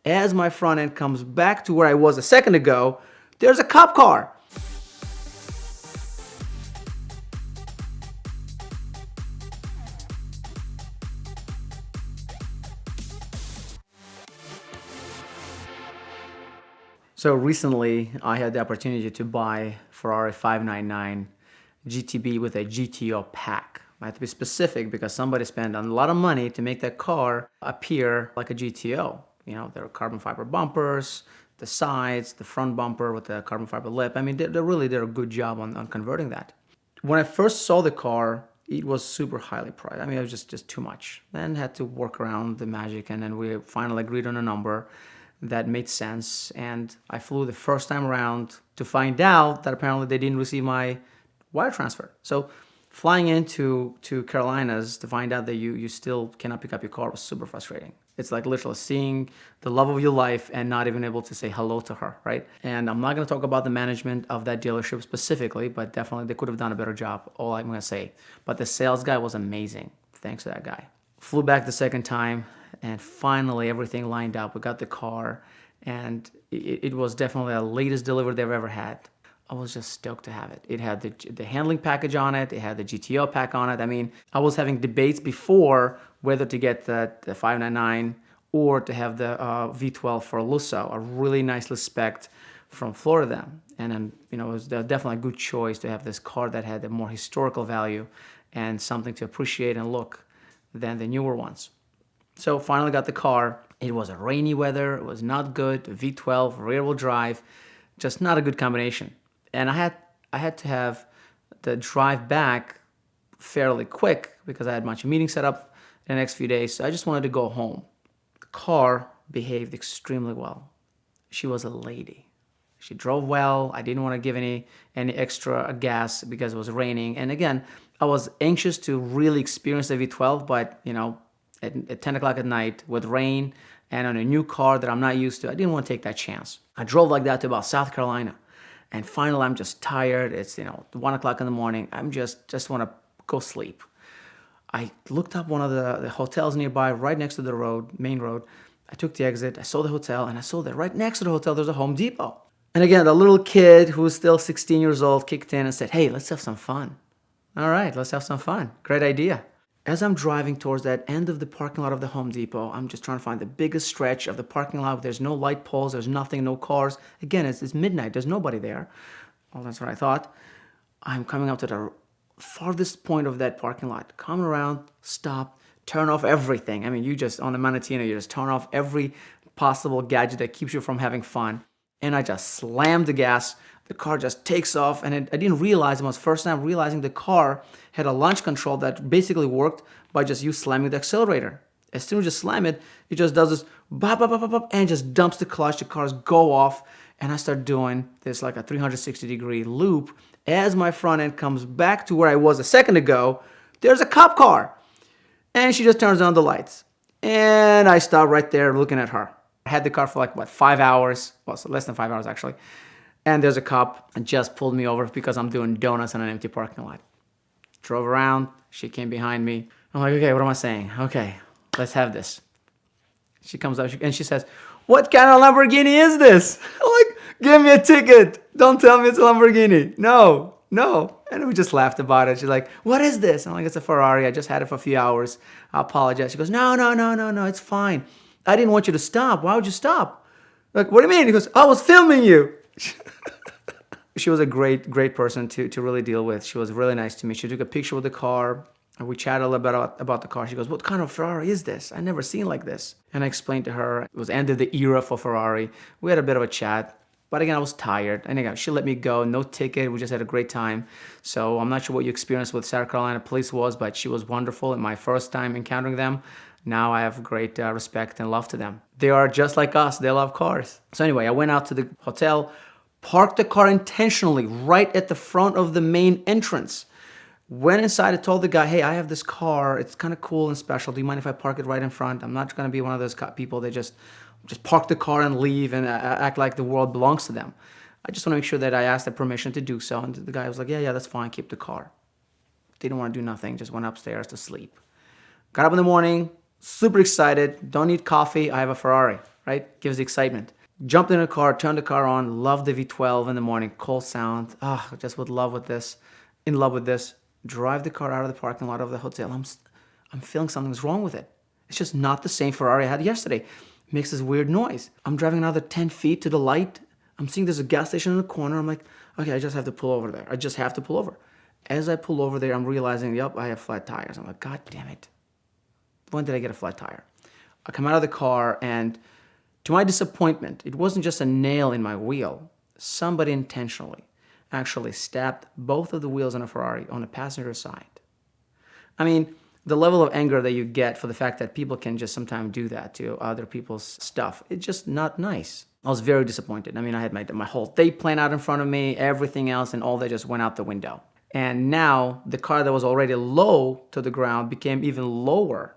As my front end comes back to where I was a second ago, there's a cop car. So recently, I had the opportunity to buy Ferrari 599 GTB with a GTO pack. I have to be specific because somebody spent a lot of money to make that car appear like a GTO. You know, there are carbon fiber bumpers, the sides, the front bumper with the carbon fiber lip. I mean, they really did a good job on converting that. When I first saw the car, it was super highly priced. I mean, it was just too much. Then had to work around the magic, and then we finally agreed on a number that made sense. And I flew the first time around to find out that apparently they didn't receive my wire transfer. So flying into Carolinas to find out that you still cannot pick up your car was super frustrating. It's like literally seeing the love of your life and not even able to say hello to her, right? And I'm not going to talk about the management of that dealership specifically, but definitely they could have done a better job, all I'm going to say. But the sales guy was amazing. Thanks to that guy. Flew back the second time, and finally everything lined up. We got the car, and it was definitely the latest delivery they've ever had. I was just stoked to have it. It had the handling package on it. It had the GTO pack on it. I mean, I was having debates before whether to get the 599 or to have the V12 for Lusso, a really nicely spec'd from Florida. And then, you know, it was definitely a good choice to have this car that had a more historical value and something to appreciate and look than the newer ones. So finally got the car. It was a rainy weather. It was not good. V12, rear-wheel drive, just not a good combination. And I had to have the drive back fairly quick because I had a bunch of meetings set up in the next few days. So I just wanted to go home. The car behaved extremely well. She was a lady. She drove well. I didn't want to give any extra gas because it was raining. And again, I was anxious to really experience the V12, but you know, at 10 o'clock at night with rain and on a new car that I'm not used to, I didn't want to take that chance. I drove like that to about South Carolina. And finally, I'm just tired. It's, you know, 1 o'clock in the morning. I'm just want to go sleep. I looked up one of the hotels nearby, right next to the road, main road. I took the exit. I saw the hotel, and I saw that right next to the hotel, there's a Home Depot. And again, the little kid who was still 16 years old kicked in and said, "Hey, let's have some fun." All right, let's have some fun. Great idea. As I'm driving towards that end of the parking lot of the Home Depot, I'm just trying to find the biggest stretch of the parking lot. There's no light poles, there's nothing, no cars. Again, it's midnight, there's nobody there. Well, that's what I thought. I'm coming up to the farthest point of that parking lot. Come around, stop, turn off everything. I mean, you just, on the Manatino, you just turn off every possible gadget that keeps you from having fun. And I just slammed the gas. The car just takes off, and I didn't realize, it was the first time realizing the car had a launch control that basically worked by just you slamming the accelerator. As soon as you slam it, it just does this bop, bop, bop, bop, bop, and just dumps the clutch. The cars go off, and I start doing this like a 360-degree loop. As my front end comes back to where I was a second ago, there's a cop car, and she just turns on the lights. And I stop right there looking at her. I had the car for like, 5 hours? Well, so less than 5 hours, actually. And there's a cop and just pulled me over because I'm doing donuts in an empty parking lot. Drove around. She came behind me. I'm like, okay, what am I saying? Okay, let's have this. She comes up and she says, "What kind of Lamborghini is this?" I'm like, "Give me a ticket. Don't tell me it's a Lamborghini. No. And we just laughed about it. She's like, "What is this?" I'm like, "It's a Ferrari. I just had it for a few hours. I apologize." She goes, No. It's fine. I didn't want you to stop. Why would you stop? Like, what do you mean? He goes, "I was filming you." She was a great person to really deal with. She was really nice to me. She took a picture with the car, and we chatted a little bit about the car. She goes, "What kind of Ferrari is this? I never seen like this." And I explained to her it was end of the era for Ferrari. We had a bit of a chat, but again, I was tired. And again, she let me go, no ticket. We just had a great time. So I'm not sure what you experienced with South Carolina police was, but she was wonderful. And my first time encountering them, now I have great respect and love to them. They are just like us. They love cars. So anyway, I went out to the hotel, parked the car intentionally right at the front of the main entrance. Went inside and told the guy, "Hey, I have this car. It's kind of cool and special. Do you mind if I park it right in front? I'm not going to be one of those people that just park the car and leave and act like the world belongs to them. I just want to make sure that I asked the permission to do so." And the guy was like, yeah, that's fine. Keep the car." Didn't want to do nothing. Just went upstairs to sleep. Got up in the morning, super excited. Don't need coffee. I have a Ferrari. right? Gives the excitement. Jumped in the car, turned the car on, loved the V12 in the morning, cold sound. Just in love with this. Drive the car out of the parking lot of the hotel. I'm feeling something's wrong with it. It's just not the same Ferrari I had yesterday. Makes this weird noise. I'm driving another 10 feet to the light. I'm seeing there's a gas station in the corner. I'm like, okay, I just have to pull over there. I just have to pull over. As I pull over there, I'm realizing, yep, I have flat tires. I'm like, God damn it. When did I get a flat tire? I come out of the car, and to my disappointment, it wasn't just a nail in my wheel. Somebody intentionally actually stabbed both of the wheels on a Ferrari on the passenger side. I mean, the level of anger that you get for the fact that people can just sometimes do that to other people's stuff, it's just not nice. I was very disappointed. I mean, I had my whole day planned out in front of me, everything else, and all that just went out the window. And now the car that was already low to the ground became even lower.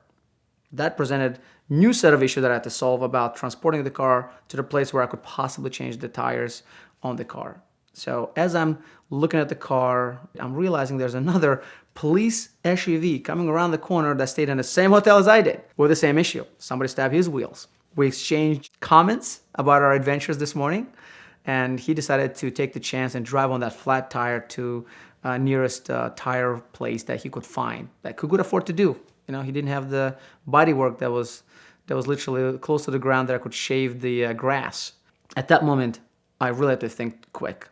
That presented new set of issues that I had to solve about transporting the car to the place where I could possibly change the tires on the car. So as I'm looking at the car, I'm realizing there's another police SUV coming around the corner that stayed in the same hotel as I did with the same issue. Somebody stabbed his wheels. We exchanged comments about our adventures this morning, and he decided to take the chance and drive on that flat tire to nearest tire place that he could find, that he could afford to do. You know, he didn't have the body work that was literally close to the ground that I could shave the grass. At that moment, I really had to think quick.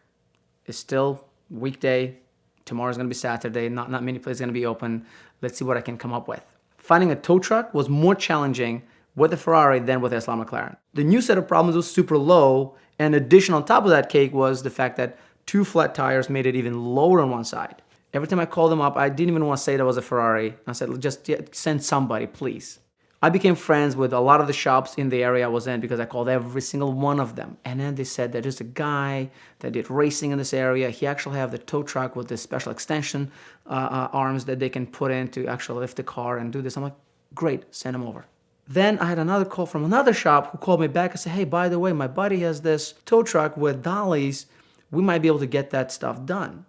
It's still weekday. Tomorrow's going to be Saturday. Not many places are going to be open. Let's see what I can come up with. Finding a tow truck was more challenging with the Ferrari than with the Tesla McLaren. The new set of problems was super low, and addition on top of that cake was the fact that 2 flat tires made it even lower on one side. Every time I called them up, I didn't even want to say that was a Ferrari. I said, just send somebody, please. I became friends with a lot of the shops in the area I was in because I called every single one of them. And then they said that there's a guy that did racing in this area. He actually have the tow truck with this special extension arms that they can put in to actually lift the car and do this. I'm like, great, send him over. Then I had another call from another shop who called me back and said, hey, by the way, my buddy has this tow truck with dollies. We might be able to get that stuff done.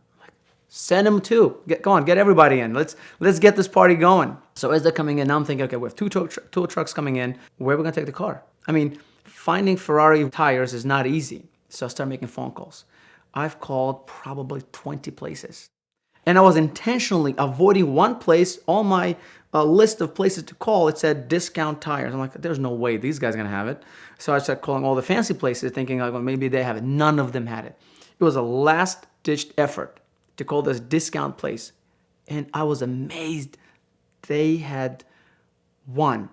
Send them too. Go on, get everybody in. Let's get this party going. So as they're coming in, now I'm thinking, okay, we have 2 tow trucks coming in. Where are we going to take the car? I mean, finding Ferrari tires is not easy. So I started making phone calls. I've called probably 20 places. And I was intentionally avoiding one place on my list of places to call. It said discount tires. I'm like, there's no way these guys are going to have it. So I started calling all the fancy places thinking, like, well, maybe they have it. None of them had it. It was a last-ditched effort to call this discount place. And I was amazed. They had 1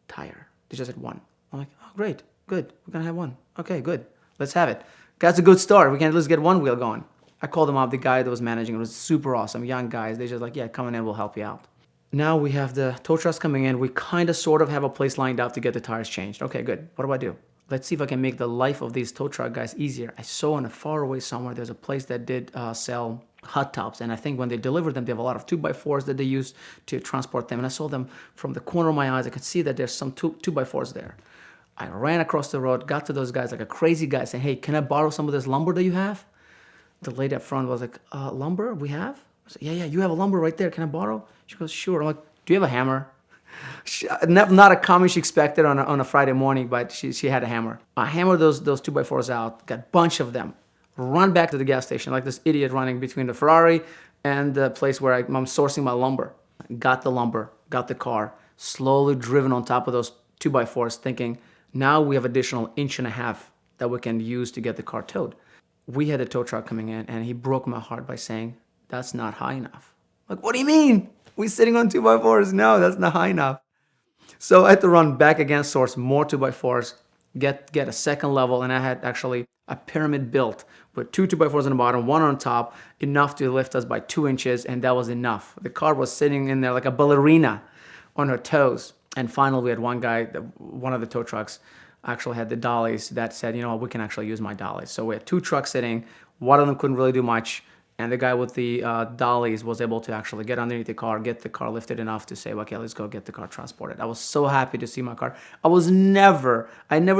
tire. They just had 1. I'm like, oh, great, good. We're going to have 1. Okay, good. Let's have it. That's a good start. We can at least get 1 wheel going. I called them up. The guy that was managing it was super awesome. Young guys. They just like, yeah, come in, we'll help you out. Now we have the tow trucks coming in. We kind of sort of have a place lined up to get the tires changed. Okay, good. What do I do? Let's see if I can make the life of these tow truck guys easier. I saw in a far away somewhere, there's a place that did sell hot tops. And I think when they deliver them, they have a lot of 2x4s that they use to transport them. And I saw them from the corner of my eyes. I could see that there's some 2x4s there. I ran across the road, got to those guys like a crazy guy saying, hey, can I borrow some of this lumber that you have? The lady up front was like, lumber we have? I said, yeah, you have a lumber right there. Can I borrow? She goes, sure. I'm like, do you have a hammer? Not a comment she expected on a Friday morning, but she had a hammer. I hammered those 2x4s out, got a bunch of them, run back to the gas station like this idiot running between the Ferrari and the place where I'm sourcing my lumber. Got the lumber, got the car, slowly driven on top of those 2x4s thinking, now we have additional 1.5 inches that we can use to get the car towed. We had a tow truck coming in and he broke my heart by saying, that's not high enough. Like, what do you mean? We're sitting on 2x4s. No, that's not high enough. So I had to run back again, source more 2x4s, get a second level, and I had actually a pyramid built with 2 2x4s on the bottom, 1 on top, enough to lift us by 2 inches, and that was enough. The car was sitting in there like a ballerina on her toes. And finally, we had one guy, one of the tow trucks, actually had the dollies that said, you know what, we can actually use my dollies. So we had 2 trucks sitting. One of them couldn't really do much. And the guy with the dollies was able to actually get underneath the car, get the car lifted enough to say, okay, let's go get the car transported. I was so happy to see my car. I never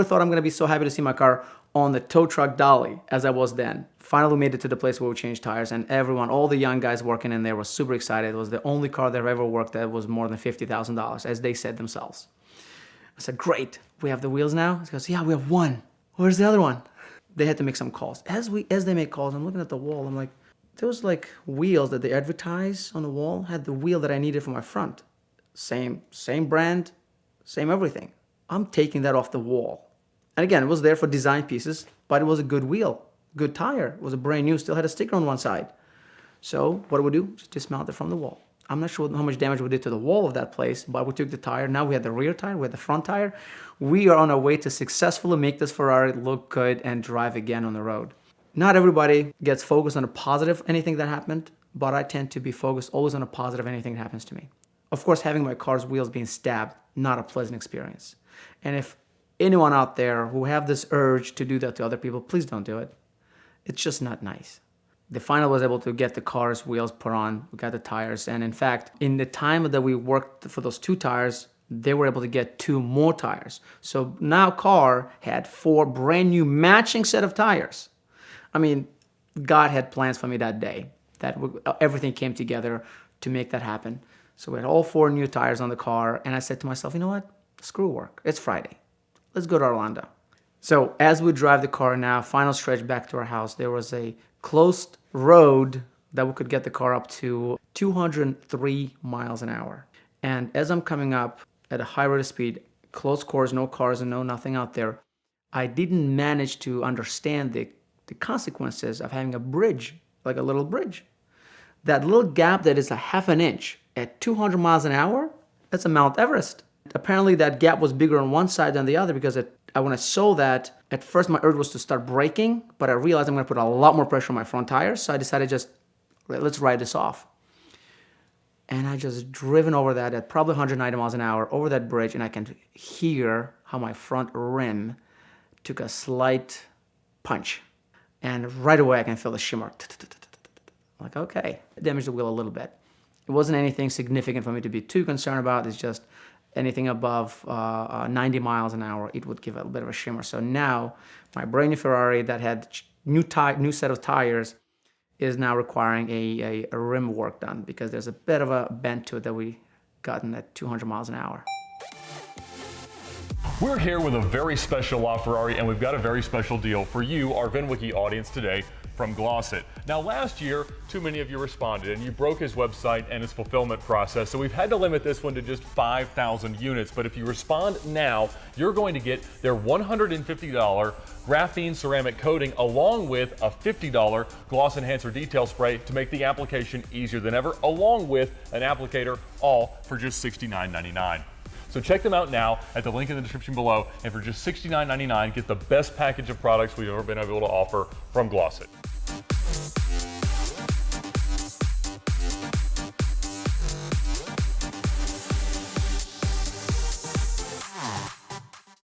thought I'm going to be so happy to see my car on the tow truck dolly as I was then. Finally made it to the place where we changed tires, and everyone, all the young guys working in there were super excited. It was the only car they've ever worked that was more than $50,000, as they said themselves. I said, great, we have the wheels now? He goes, yeah, we have one. Where's the other one? They had to make some calls. As they make calls, I'm looking at the wall. I'm like, those like wheels that they advertise on the wall had the wheel that I needed for my front. Same brand, same everything. I'm taking that off the wall. And again, it was there for design pieces, but it was a good wheel, good tire. It was a brand new, still had a sticker on one side. So what do we do? Just dismount it from the wall. I'm not sure how much damage we did to the wall of that place, but we took the tire. Now we had the rear tire, we had the front tire. We are on our way to successfully make this Ferrari look good and drive again on the road. Not everybody gets focused on a positive anything that happened, but I tend to be focused always on a positive anything that happens to me. Of course, having my car's wheels being stabbed, not a pleasant experience. And if anyone out there who have this urge to do that to other people, please don't do it. It's just not nice. The finally was able to get the car's wheels put on. We got the tires. And in fact, in the time that we worked for those 2 tires, they were able to get 2 more tires. So now car had 4 brand new matching set of tires. I mean, God had plans for me that day. Everything came together to make that happen. So we had all 4 new tires on the car. And I said to myself, you know what? Screw work. It's Friday. Let's go to Orlando. So as we drive the car now, final stretch back to our house, there was a closed road that we could get the car up to 203 miles an hour. And as I'm coming up at a high rate of speed, closed course, no cars and no nothing out there, I didn't manage to understand the consequences of having a bridge, like a little bridge. That little gap that is a half an inch at 200 miles an hour, that's a Mount Everest. Apparently that gap was bigger on one side than the other because when I saw that, at first my urge was to start braking, but I realized I'm going to put a lot more pressure on my front tires, so I decided let's ride this off. And I just driven over that at probably 190 miles an hour over that bridge, and I can hear how my front rim took a slight punch. And right away I can feel the shimmer. I'm like, okay, it damaged the wheel a little bit. It wasn't anything significant for me to be too concerned about. It's just anything above 90 miles an hour, it would give a little bit of a shimmer. So now my brand new Ferrari that had new set of tires is now requiring a rim work done because there's a bit of a bend to it that we gotten at 200 miles an hour. We're here with a very special LaFerrari, and we've got a very special deal for you, our VINwiki audience today, from Glossit. Now last year, too many of you responded and you broke his website and his fulfillment process, so we've had to limit this one to just 5,000 units. But if you respond now, you're going to get their $150 graphene ceramic coating along with a $50 gloss enhancer detail spray to make the application easier than ever, along with an applicator, all for just $69.99. So check them out now at the link in the description below, and for just $69.99, get the best package of products we've ever been able to offer from Glossit.